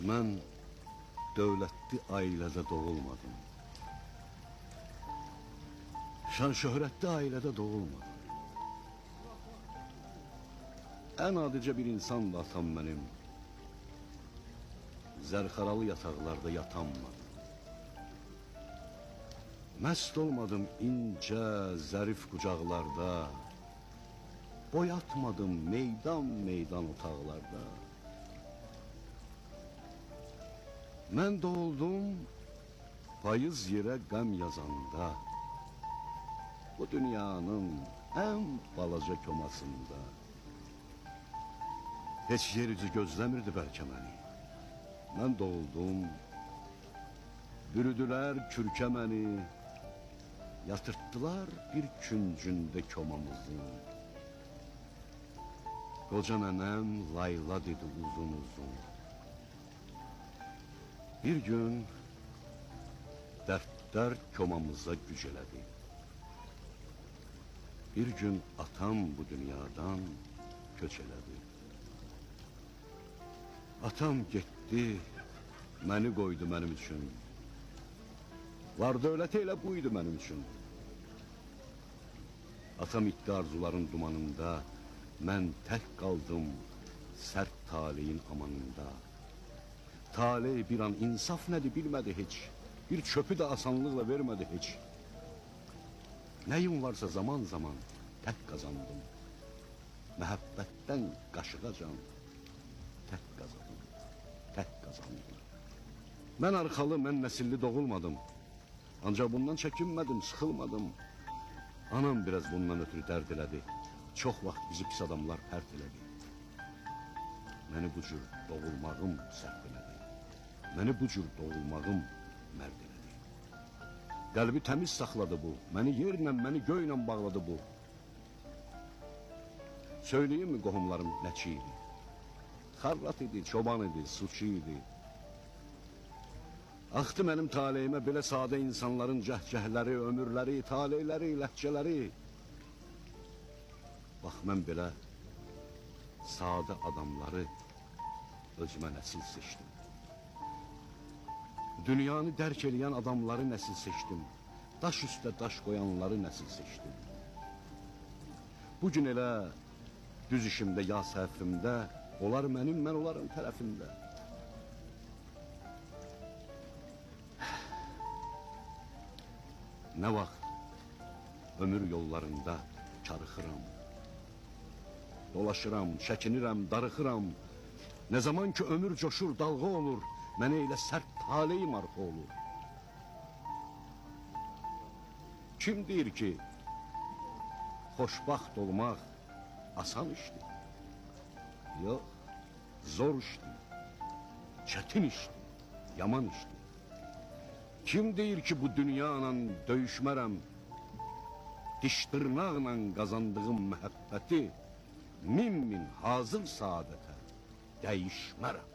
Mən dövlətli ailədə doğulmadım. Şan-şöhrətli ailədə doğulmadım. Ən adicə bir insandı atam mənim. Zərxaralı yataqlarda yatanmadım. Məst olmadım incə, zərif qucaqlarda. Boy atmadım meydan otaqlarda. Mən doğuldum payız yerə qəm yazanda. Bu dünyanın ən balaca komasında. Heç yer üzü gözləmirdi bəlkə məni. Mən doğuldum, bürüdülər kürkə məni, yatırtdılar bir küncündə komamızın. Qoca nənəm layla dedi uzun uzun. Bir gün dərdlər komamıza güc elədi. Bir gün atam bu dünyadan köç elədi. Atam getdi, məni qoydu mənim üçün. Var dövləti elə buydu mənim üçün. Atam itdi arzuların dumanında, mən tək qaldım sərt taleyin amanında. Taley bir an insaf nədir bilmədi heç, bir çöpü də asanlıqla vermədi heç. Nəyim varsa zaman zaman tək qazandım. Məhəbbətdən qaşıqacan tək qazandım. Mən arxalı, mən nəsilli doğulmadım. Ancaq bundan çəkinmədim, sıxılmadım. Anam biraz bundan ötürü dərd elədi. Çox vaxt bizi pis adamlar pərt elədi. Məni bu cür doğulmağım səhv elədi. Məni bu cür doğulmağım mərd elədi. Qəlbi təmiz saxladı bu. Məni yerlə, məni göylə bağladı bu. Söyləyim mi qohumlarım nəçi idi? Xarrat idi, çoban idi, suçu idi. Axdı mənim taleyimə belə sadə insanların cəhcəhləri, ömürləri, taleyləri, ləhcələri. Bax, mən belə sadə adamları özümə nəsil seçdim. Dünyanı dərk eləyən adamları nəsil seçdim. Daş üstə daş qoyanları nəsil seçdim. Bugün elə düz işimdə, ya səhvimdə, onlar mənim, mən onların tərəfində. Nə vaxt ömür yollarında karıxıram, dolaşıram, çəkinirəm, darıxıram. Nə zaman ki ömür coşur, dalğa olur, mənə elə sərt taleyim arxa olur. Kim deyir ki, xoşbaxt olmaq asan işdir? Yox, zor işdir, çətin işdir, yaman işdir. Kim deyir ki, bu dünyanla döyüşmərəm, diş dırnaqla qazandığım məhəbbəti min hazır saadətə dəyişmərəm.